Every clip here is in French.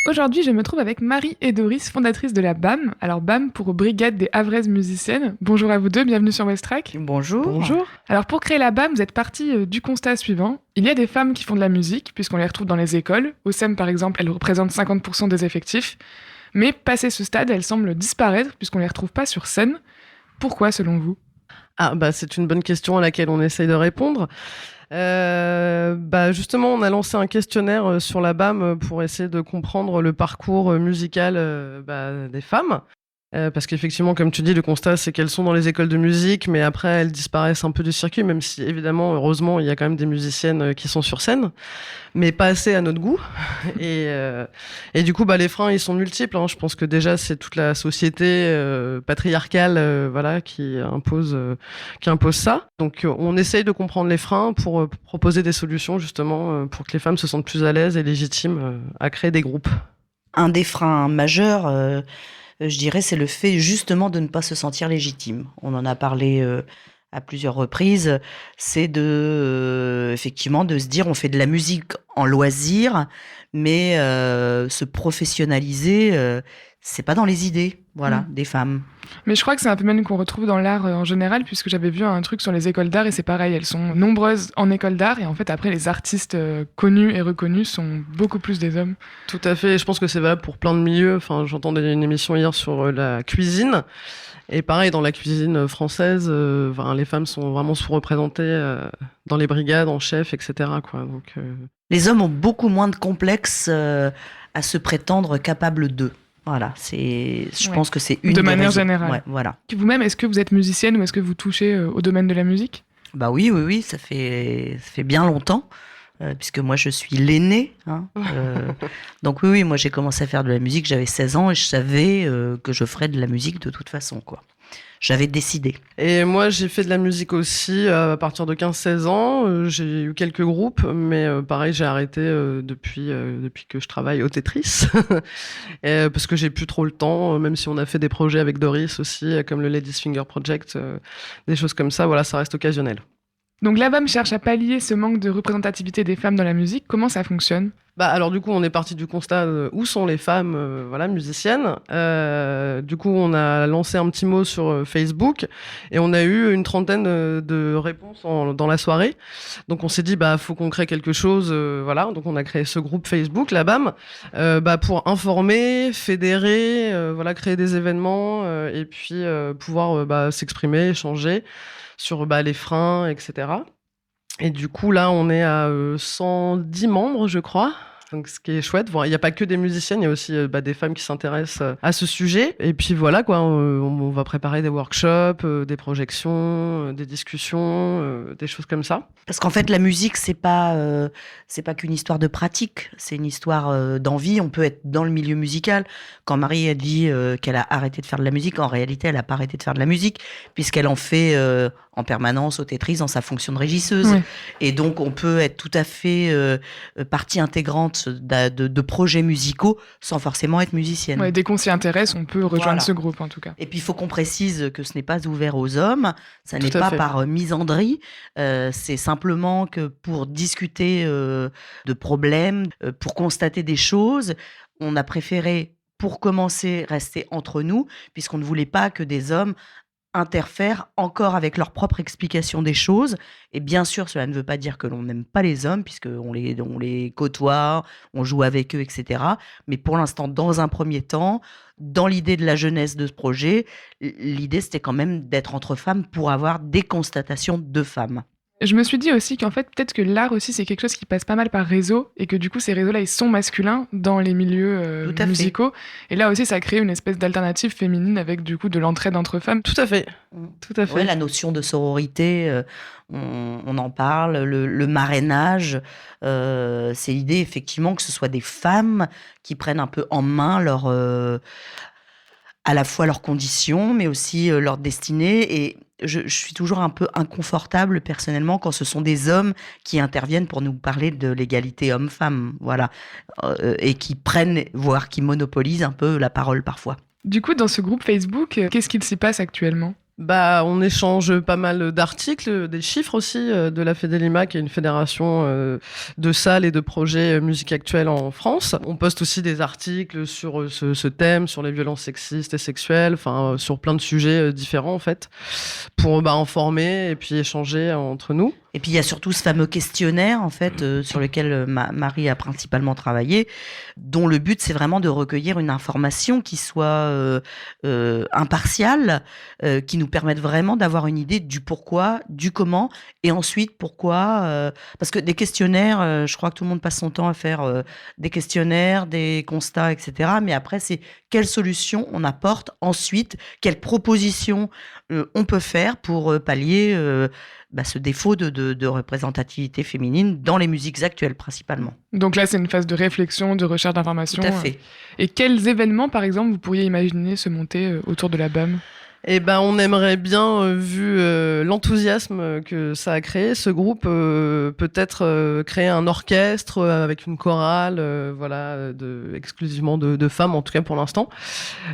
Aujourd'hui, je me trouve avec Marie et Doris, fondatrices de la BAM. Alors BAM pour Brigade des Havraises Musiciennes. Bonjour à vous deux, bienvenue sur Westrack. Bonjour. Bonjour. Alors pour créer la BAM, vous êtes partis du constat suivant. Il y a des femmes qui font de la musique, puisqu'on les retrouve dans les écoles. Au SEM par exemple, elles représentent 50% des effectifs. Mais passé ce stade, elles semblent disparaître, puisqu'on les retrouve pas sur scène. Pourquoi selon vous ? C'est une bonne question à laquelle on essaye de répondre. Justement, on a lancé un questionnaire sur la BAM pour essayer de comprendre le parcours musical des femmes. Parce qu'effectivement, comme tu dis, le constat, c'est qu'elles sont dans les écoles de musique, mais après, elles disparaissent un peu du circuit, même si, évidemment, heureusement, il y a quand même des musiciennes qui sont sur scène, mais pas assez à notre goût. Et du coup, les freins, ils sont multiples. Je pense que déjà, c'est toute la société patriarcale qui impose ça. Donc, on essaye de comprendre les freins pour proposer des solutions, justement, pour que les femmes se sentent plus à l'aise et légitimes à créer des groupes. Un des freins majeurs, je dirais, c'est le fait justement de ne pas se sentir légitime. On en a parlé à plusieurs reprises. C'est effectivement de se dire on fait de la musique en loisir, mais se professionnaliser, c'est pas dans les idées, des femmes. Mais je crois que c'est un phénomène qu'on retrouve dans l'art en général, puisque j'avais vu un truc sur les écoles d'art et c'est pareil, elles sont nombreuses en école d'art et en fait après les artistes connus et reconnus sont beaucoup plus des hommes. Tout à fait, je pense que c'est valable pour plein de milieux. J'entendais une émission hier sur la cuisine et pareil dans la cuisine française, les femmes sont vraiment sous-représentées dans les brigades, en chef, etc. Donc, Les hommes ont beaucoup moins de complexes à se prétendre capables d'eux. Voilà, je pense que c'est une de des manière raisons. générale. Ouais, voilà. Vous-même, est-ce que vous êtes musicienne ou est-ce que vous touchez au domaine de la musique ? Oui, ça fait bien longtemps, puisque moi je suis l'aînée. Donc oui, moi j'ai commencé à faire de la musique, j'avais 16 ans et je savais que je ferais de la musique de toute façon, quoi. J'avais décidé. Et moi, j'ai fait de la musique aussi à partir de 15-16 ans. J'ai eu quelques groupes, mais pareil, j'ai arrêté depuis que je travaille au Tetris. Parce que j'ai plus trop le temps, même si on a fait des projets avec Doris aussi, comme le Ladies Finger Project, des choses comme ça. Voilà, ça reste occasionnel. Donc la BAM cherche à pallier ce manque de représentativité des femmes dans la musique. Comment ça fonctionne ? Alors du coup, on est parti du constat où sont les femmes musiciennes. Du coup, on a lancé un petit mot sur Facebook et on a eu une trentaine de réponses dans la soirée. Donc on s'est dit faut qu'on crée quelque chose. Donc on a créé ce groupe Facebook, la BAM, pour informer, fédérer, créer des événements et puis pouvoir s'exprimer, échanger sur les freins, etc. Et du coup, là, on est à 110 membres, je crois. Donc, ce qui est chouette. Il n'y a pas que des musiciennes, il y a aussi des femmes qui s'intéressent à ce sujet. Et puis voilà, on va préparer des workshops, des projections, des discussions, des choses comme ça. Parce qu'en fait, la musique, c'est pas qu'une histoire de pratique, c'est une histoire d'envie. On peut être dans le milieu musical. Quand Marie a dit qu'elle a arrêté de faire de la musique, en réalité, elle n'a pas arrêté de faire de la musique, puisqu'elle en fait en permanence au Tetris dans sa fonction de régisseuse. Oui. Et donc, on peut être tout à fait partie intégrante de projets musicaux sans forcément être musicienne. Ouais, dès qu'on s'y intéresse, on peut rejoindre ce groupe en tout cas. Et puis, il faut qu'on précise que ce n'est pas ouvert aux hommes, ça n'est pas par misandrie, c'est simplement que pour discuter de problèmes, pour constater des choses, on a préféré, pour commencer, rester entre nous, puisqu'on ne voulait pas que des hommes interfèrent encore avec leur propre explication des choses. Et bien sûr, cela ne veut pas dire que l'on n'aime pas les hommes, puisqu'on les côtoie, on joue avec eux, etc. Mais pour l'instant, dans un premier temps, dans l'idée de la jeunesse de ce projet, l'idée, c'était quand même d'être entre femmes pour avoir des constatations de femmes. Je me suis dit aussi qu'en fait, peut-être que l'art aussi, c'est quelque chose qui passe pas mal par réseau et que du coup, ces réseaux-là, ils sont masculins dans les milieux musicaux. Et là aussi, ça crée une espèce d'alternative féminine avec du coup de l'entraide entre femmes. Tout à fait. Tout à fait. Ouais, la notion de sororité, on en parle, le marrainage, c'est l'idée effectivement que ce soit des femmes qui prennent un peu en main à la fois leurs conditions, mais aussi leur destinée. Et je suis toujours un peu inconfortable personnellement quand ce sont des hommes qui interviennent pour nous parler de l'égalité homme-femme, et qui prennent, voire qui monopolisent un peu la parole parfois. Du coup, dans ce groupe Facebook, qu'est-ce qu'il s'y passe actuellement ? On échange pas mal d'articles, des chiffres aussi de la Fédélima, qui est une fédération de salles et de projets musique actuelle en France. On poste aussi des articles sur ce thème, sur les violences sexistes et sexuelles, sur plein de sujets différents en fait, pour informer et puis échanger entre nous. Et puis il y a surtout ce fameux questionnaire en fait sur lequel Marie a principalement travaillé, dont le but c'est vraiment de recueillir une information qui soit impartiale, qui nous permette vraiment d'avoir une idée du pourquoi, du comment, et ensuite pourquoi. Parce que des questionnaires, je crois que tout le monde passe son temps à faire des questionnaires, des constats, etc. Mais après c'est quelles solutions on apporte ensuite, quelles propositions on peut faire pour pallier ce défaut de représentativité féminine dans les musiques actuelles principalement. Donc là, c'est une phase de réflexion, de recherche d'informations. Tout à fait. Et quels événements, par exemple, vous pourriez imaginer se monter autour de la BAM ? On aimerait bien, vu l'enthousiasme que ça a créé, ce groupe peut-être créer un orchestre avec une chorale, exclusivement de femmes, en tout cas pour l'instant.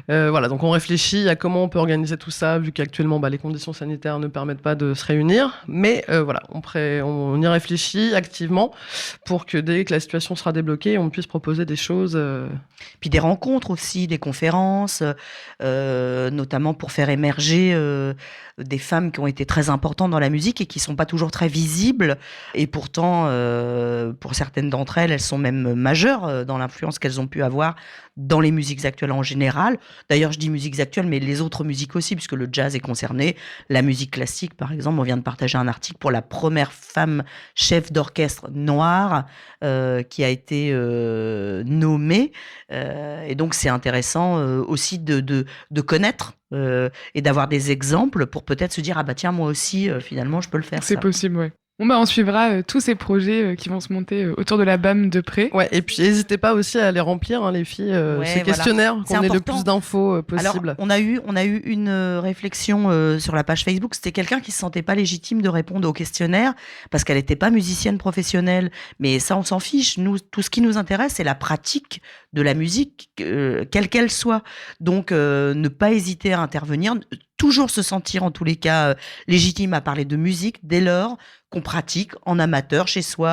Donc on réfléchit à comment on peut organiser tout ça, vu qu'actuellement les conditions sanitaires ne permettent pas de se réunir. Mais on y réfléchit activement pour que dès que la situation sera débloquée, on puisse proposer des choses. Puis des rencontres aussi, des conférences, notamment pour faire émerger des femmes qui ont été très importantes dans la musique et qui sont pas toujours très visibles. Et pourtant, pour certaines d'entre elles, elles sont même majeures dans l'influence qu'elles ont pu avoir dans les musiques actuelles en général. D'ailleurs, je dis musiques actuelles, mais les autres musiques aussi, puisque le jazz est concerné. La musique classique, par exemple, on vient de partager un article pour la première femme chef d'orchestre noire qui a été nommée. Et donc, c'est intéressant aussi de connaître et d'avoir des exemples pour peut-être se dire « Ah bah tiens, moi aussi, finalement, je peux le faire. » C'est possible, ouais. On suivra tous ces projets qui vont se monter autour de la BAM de près. Ouais, et puis n'hésitez pas aussi à les remplir, les filles, ces questionnaires, qu'on ait le plus d'infos possible. Alors, on a eu une réflexion sur la page Facebook. C'était quelqu'un qui se sentait pas légitime de répondre au questionnaire parce qu'elle n'était pas musicienne professionnelle. Mais ça, on s'en fiche. Nous, tout ce qui nous intéresse, c'est la pratique de la musique, quelle qu'elle soit. Donc, ne pas hésiter à intervenir. Toujours se sentir, en tous les cas, légitime à parler de musique dès lors qu'on pratique en amateur chez soi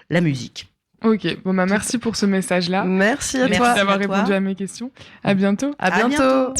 la musique. Ok, merci pour ce message-là. Merci à toi d'avoir répondu à mes questions. À bientôt. À bientôt.